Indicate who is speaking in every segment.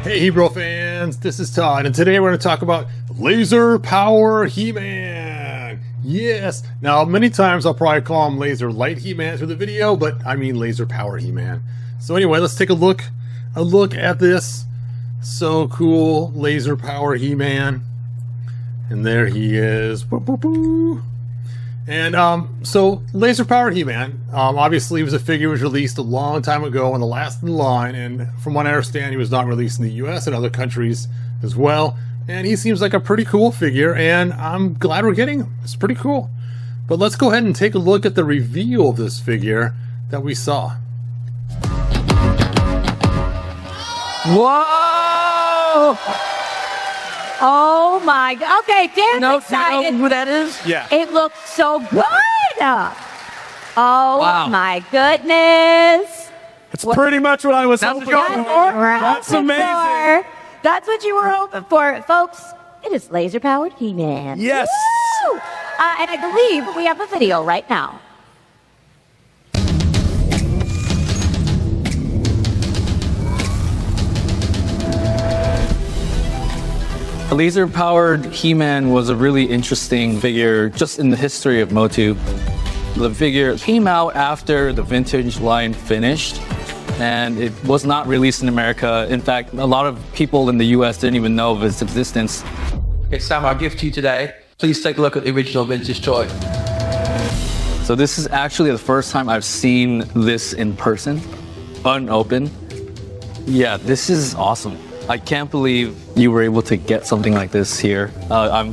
Speaker 1: Hey Hebrew fans, this is Todd, and today we're going to talk about Laser Power He-Man. Yes. Now, many times I'll probably call him Laser Light He-Man through the video, but I mean Laser Power He-Man. So anyway, let's take a look at this. So cool, Laser Power He-Man. And there he is. Boo, boo, boo. And so Laser Power He-Man, obviously was a figure was released a long time ago and the last in line, and from what I understand he was not released in the US and other countries as well, and he seems like a pretty cool figure and I'm glad we're getting him. It's pretty cool. But let's go ahead and take a look at the reveal of this figure that we saw.
Speaker 2: Whoa! Oh my God. Okay, Dan's excited.
Speaker 3: Know who that is?
Speaker 2: Yeah. It looks so good. Oh
Speaker 3: wow.
Speaker 2: My goodness.
Speaker 3: It's pretty much what I was hoping for. That's amazing.
Speaker 2: That's what you were hoping for, folks. It is laser-powered He-Man.
Speaker 3: Yes.
Speaker 2: Woo! And I believe we have a video right now.
Speaker 4: Laser-powered He-Man was a really interesting figure just in the history of MOTU. The figure came out after the vintage line finished, and it was not released in America. In fact, a lot of people in the US didn't even know of its existence.
Speaker 3: Okay, Sam, our gift to you today. Please take a look at the original vintage toy.
Speaker 4: So this is actually the first time I've seen this in person, unopened. Yeah, this is awesome. I can't believe you were able to get something like this here. I'm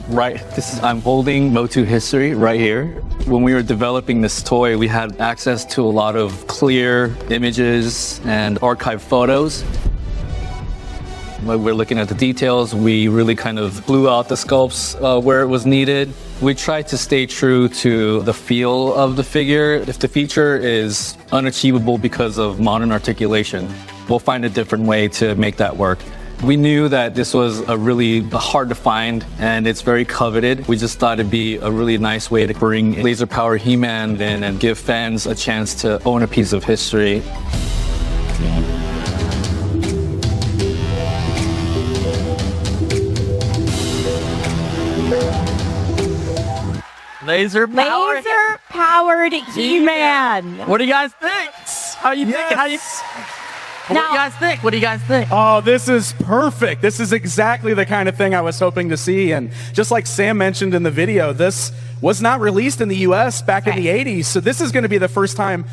Speaker 4: holding MOTU history right here. When we were developing this toy, we had access to a lot of clear images and archive photos. When we're looking at the details, we really kind of blew out the sculpts where it was needed. We tried to stay true to the feel of the figure. If the feature is unachievable because of modern articulation, we'll find a different way to make that work. We knew that this was a really hard to find and it's very coveted. We just thought it'd be a really nice way to bring Laser Power He-Man in and give fans a chance to own a piece of history.
Speaker 2: Laser-powered He-Man.
Speaker 3: What do you guys think? How you think? What do you guys think? What do you guys think?
Speaker 5: Oh, this is perfect. This is exactly the kind of thing I was hoping to see. And just like Sam mentioned in the video, this was not released in the US back in the 80s. So this is going to be the first time.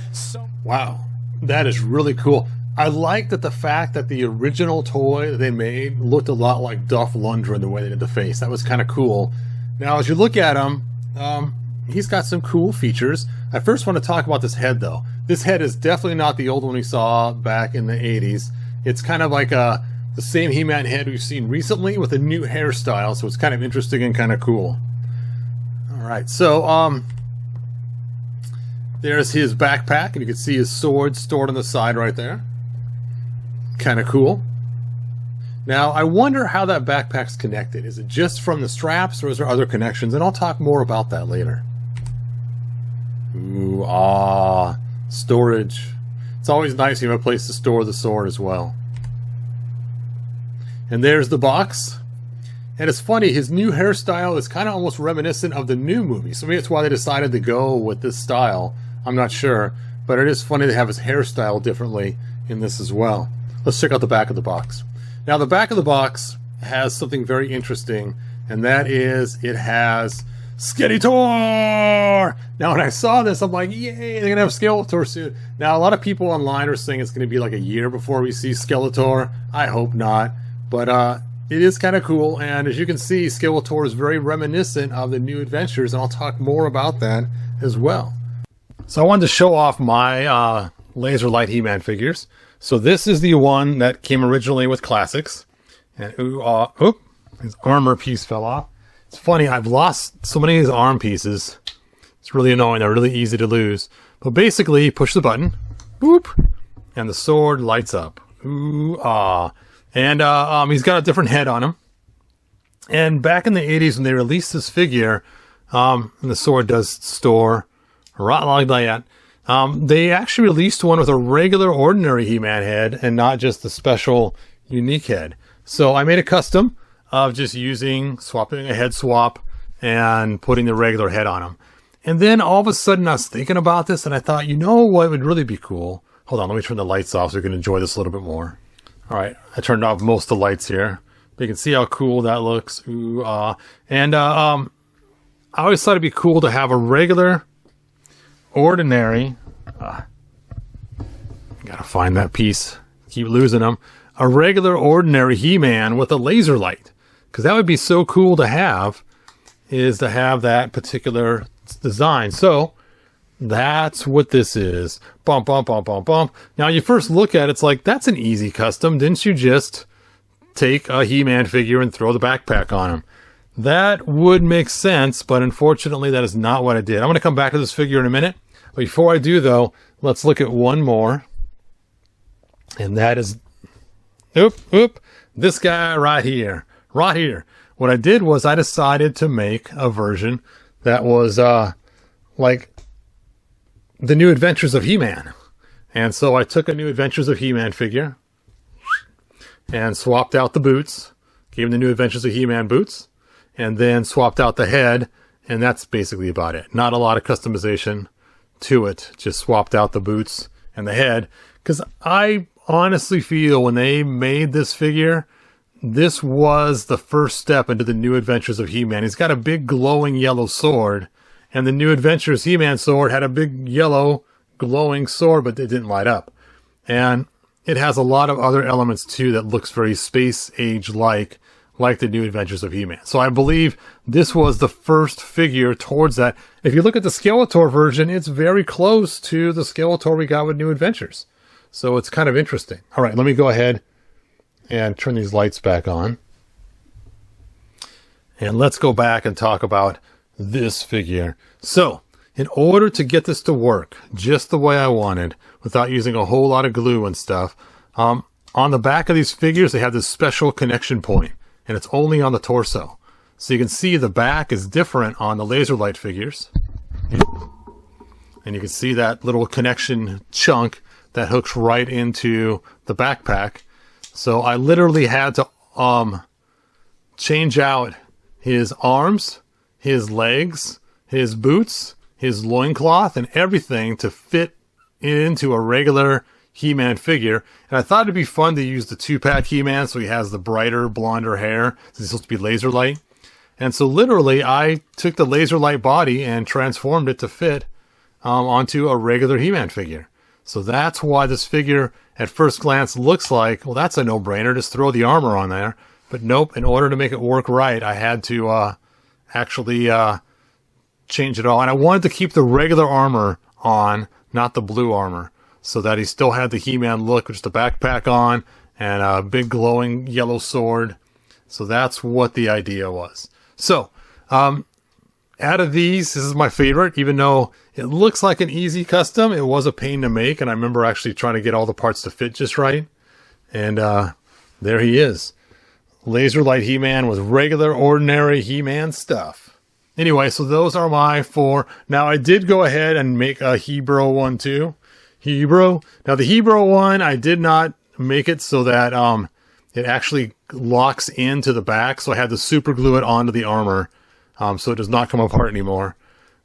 Speaker 1: Wow, that is really cool. I like that the fact that the original toy that they made looked a lot like Dolph Lundgren the way they did the face. That was kind of cool. Now, as you look at him, he's got some cool features. I first want to talk about this head, though. This head is definitely not the old one we saw back in the 80s. It's kind of like the same He-Man head we've seen recently with a new hairstyle, so it's kind of interesting and kind of cool. All right, so there's his backpack, and you can see his sword stored on the side right there. Kind of cool. Now, I wonder how that backpack's connected. Is it just from the straps, or is there other connections? And I'll talk more about that later. Ooh, storage. It's always nice you have a place to store the sword as well. And there's the box. And it's funny, his new hairstyle is kind of almost reminiscent of the new movie. So maybe that's why they decided to go with this style. I'm not sure. But it is funny to have his hairstyle differently in this as well. Let's check out the back of the box. Now, the back of the box has something very interesting, and that is it has Skeletor! Now, when I saw this, I'm like, yay, they're going to have Skeletor soon. Now, a lot of people online are saying it's going to be like a year before we see Skeletor. I hope not. But it is kind of cool, and as you can see, Skeletor is very reminiscent of the New Adventures, and I'll talk more about that as well. So I wanted to show off my Laser Light He-Man figures. So this is the one that came originally with Classics. And his armor piece fell off. It's funny, I've lost so many of these arm pieces. It's really annoying, they're really easy to lose. But basically, you push the button, boop, and the sword lights up. Ooh, ah. And he's got a different head on him. And back in the 80s when they released this figure, and the sword does store, right like that, they actually released one with a regular, ordinary He-Man head and not just the special, unique head. So I made a custom of just swapping a head swap and putting the regular head on him. And then all of a sudden I was thinking about this and I thought, you know what would really be cool? Hold on, let me turn the lights off so we can enjoy this a little bit more. All right, I turned off most of the lights here. But you can see how cool that looks. Ooh, and I always thought it'd be cool to have a regular, ordinary, gotta find that piece, keep losing them, a regular, ordinary He-Man with a laser light. Because that would be so cool to have, is to have that particular design. So that's what this is. Bump, bump, bump, bump, bump. Now you first look at it, it's like, that's an easy custom. Didn't you just take a He-Man figure and throw the backpack on him? That would make sense, but unfortunately that is not what I did. I'm going to come back to this figure in a minute. But before I do though, let's look at one more. And that is, this guy right here. Right here. What I did was I decided to make a version that was like the New Adventures of He-Man. And so I took a New Adventures of He-Man figure and swapped out the boots, gave him the New Adventures of He-Man boots, and then swapped out the head, and that's basically about it. Not a lot of customization to it, just swapped out the boots and the head, because I honestly feel when they made this figure, this was the first step into the New Adventures of He-Man. He's got a big glowing yellow sword, and the New Adventures He-Man sword had a big yellow glowing sword, but it didn't light up. And it has a lot of other elements too that looks very space age like the New Adventures of He-Man. So I believe this was the first figure towards that. If you look at the Skeletor version, it's very close to the Skeletor we got with New Adventures. So it's kind of interesting. All right, let me go ahead and turn these lights back on. And let's go back and talk about this figure. So in order to get this to work just the way I wanted, without using a whole lot of glue and stuff, on the back of these figures, they have this special connection point, and it's only on the torso. So you can see the back is different on the laser light figures. And you can see that little connection chunk that hooks right into the backpack. So I literally had to change out his arms, his legs, his boots, his loincloth, and everything to fit into a regular He-Man figure. And I thought it'd be fun to use the 2-pack He-Man so he has the brighter, blonder hair, since he's supposed to be laser light. And so literally I took the laser light body and transformed it to fit onto a regular He-Man figure. So that's why this figure at first glance looks like, well, that's a no-brainer, just throw the armor on there. But nope, in order to make it work right, I had to actually change it all. And I wanted to keep the regular armor on, not the blue armor, so that he still had the He-Man look with just a backpack on and a big glowing yellow sword. So that's what the idea was. So, out of these, this is my favorite, even though it looks like an easy custom. It was a pain to make, and I remember actually trying to get all the parts to fit just right. And there he is. Laser Light He-Man with regular, ordinary He-Man stuff. Anyway, so those are my 4. Now, I did go ahead and make a Hebro one too. Hebro. Now, the Hebro one, I did not make it so that it actually locks into the back. So I had to super glue it onto the armor. So it does not come apart anymore.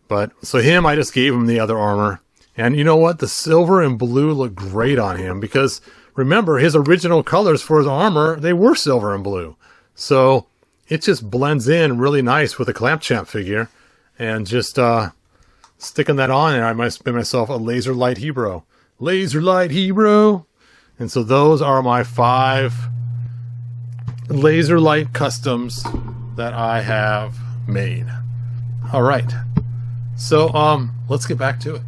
Speaker 1: But so him, I just gave him the other armor. And you know what? The silver and blue look great on him because remember his original colors for his armor, they were silver and blue. So it just blends in really nice with a Clamp Champ figure. And just sticking that on there, I might spin myself a Laser Light Hebro. Laser Light Hebro. And so those are my 5 Laser Light customs that I have made. All right. So let's get back to it.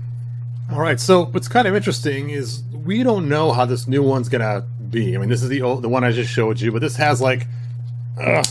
Speaker 1: All right. So what's kind of interesting is we don't know how this new one's gonna be. I mean, this is the one I just showed you, but this has like, oh,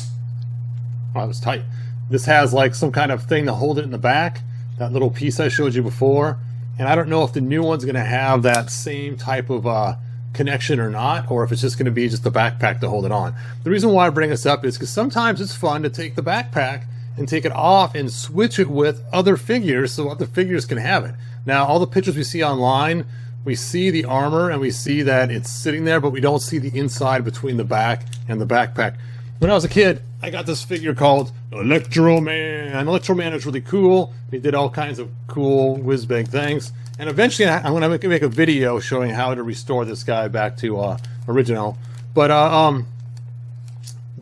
Speaker 1: that was tight. This has like some kind of thing to hold it in the back. That little piece I showed you before. And I don't know if the new one's gonna have that same type of connection or not, or if it's just going to be just the backpack to hold it on. The reason why I bring this up is because sometimes it's fun to take the backpack and take it off and switch it with other figures so other figures can have it. Now, all the pictures we see online we see the armor and we see that it's sitting there, but we don't see the inside between the back and the backpack. When I was a kid, I got this figure called Electro Man. Electro Man is really cool. He did all kinds of cool whiz-bang things. And eventually I'm going to make a video showing how to restore this guy back to original. But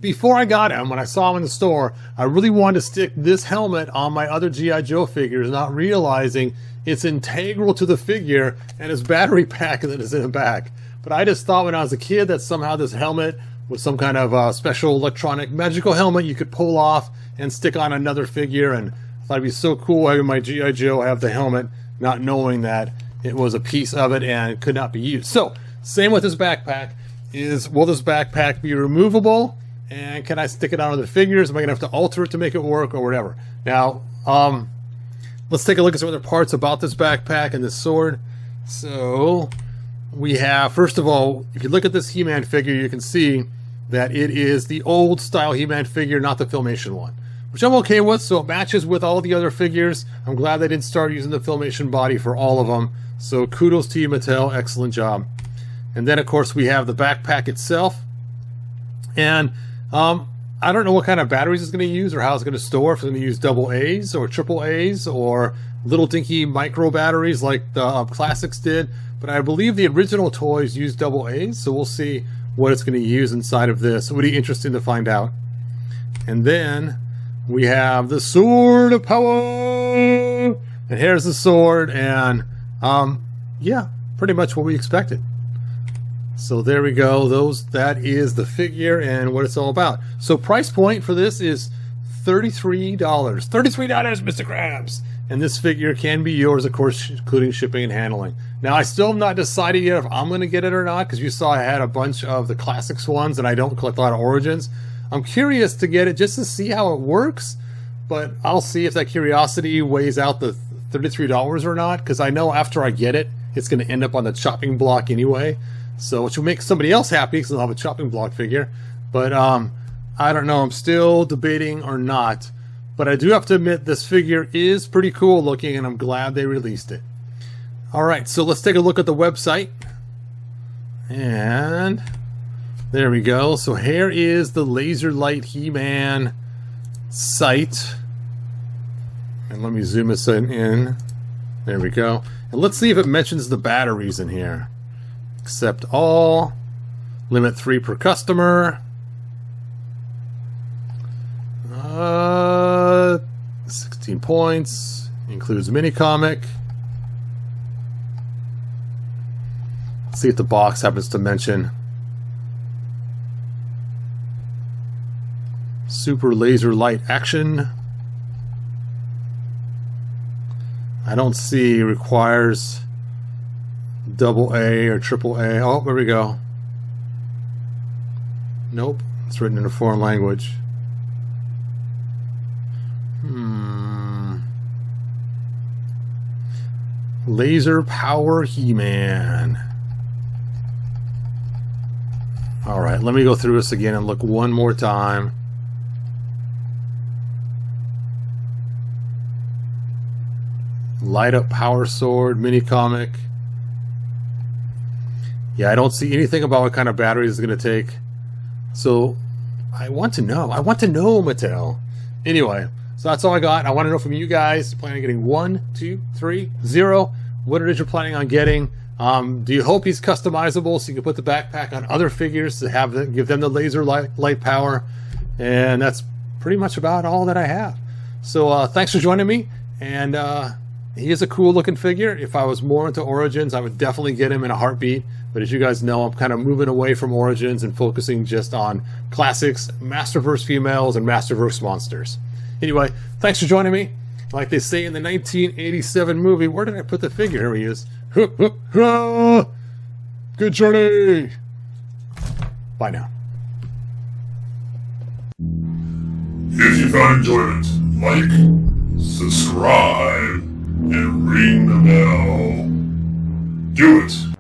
Speaker 1: before I got him, when I saw him in the store, I really wanted to stick this helmet on my other G.I. Joe figures, not realizing it's integral to the figure and his battery pack that is in the back. But I just thought when I was a kid that somehow this helmet was some kind of special electronic magical helmet you could pull off and stick on another figure, and I thought it'd be so cool having my G.I. Joe have the helmet, not knowing that it was a piece of it and could not be used. So, same with this backpack. Will this backpack be removable? And can I stick it on other figures? Am I going to have to alter it to make it work or whatever? Now, let's take a look at some other parts about this backpack and this sword. So, we have, first of all, if you look at this He-Man figure, you can see that it is the old style He-Man figure, not the Filmation one, which I'm okay with, so it matches with all the other figures. I'm glad they didn't start using the Filmation body for all of them. So kudos to you, Mattel. Excellent job. And then, of course, we have the backpack itself. And I don't know what kind of batteries it's going to use or how it's going to store. If it's going to use AA or AAAs or little dinky micro batteries like the Classics did. But I believe the original toys used AAs, so we'll see what it's going to use inside of this. It'll be interesting to find out. And then we have the Sword of Power. And here's the sword, and yeah, pretty much what we expected. So there we go. That is the figure and what it's all about. So price point for this is $33. $33, Mr. Krabs. And this figure can be yours, of course, including shipping and handling. Now, I still have not decided yet if I'm going to get it or not, because you saw I had a bunch of the Classics ones, and I don't collect a lot of Origins. I'm curious to get it just to see how it works, but I'll see if that curiosity weighs out the $33 or not, because I know after I get it, it's going to end up on the chopping block anyway. So, which will make somebody else happy, because they'll have a chopping block figure. But I don't know. I'm still debating or not. But I do have to admit, this figure is pretty cool looking, and I'm glad they released it. All right, so let's take a look at the website. And there we go. So here is the Laser Light He-Man site. And let me zoom this in. There we go. And let's see if it mentions the batteries in here. Accept all. Limit 3 per customer. 16 points. Includes mini comic. Let's see if the box happens to mention Super Laser Light Action. I don't see requires AA or AAA. Oh, there we go. Nope. It's written in a foreign language. Laser Power He-Man. Alright, let me go through this again and look one more time. Light Up Power Sword, mini comic. Yeah, I don't see anything about what kind of batteries it's going to take. So, I want to know. I want to know, Mattel. Anyway, so that's all I got. I want to know from you guys. You plan on getting 1, 2, 3, 0? What it is you're planning on getting? Do you hope he's customizable so you can put the backpack on other figures to have give them the laser light power? And that's pretty much about all that I have. So thanks for joining me. And he is a cool looking figure. If I was more into Origins, I would definitely get him in a heartbeat. But as you guys know, I'm kind of moving away from Origins and focusing just on Classics, Masterverse females, and Masterverse monsters. Anyway, thanks for joining me. Like they say in the 1987 movie, where did I put the figure? Here he is. Good journey. Bye now.
Speaker 6: If you found enjoyment, like, subscribe, and ring the bell. Do it.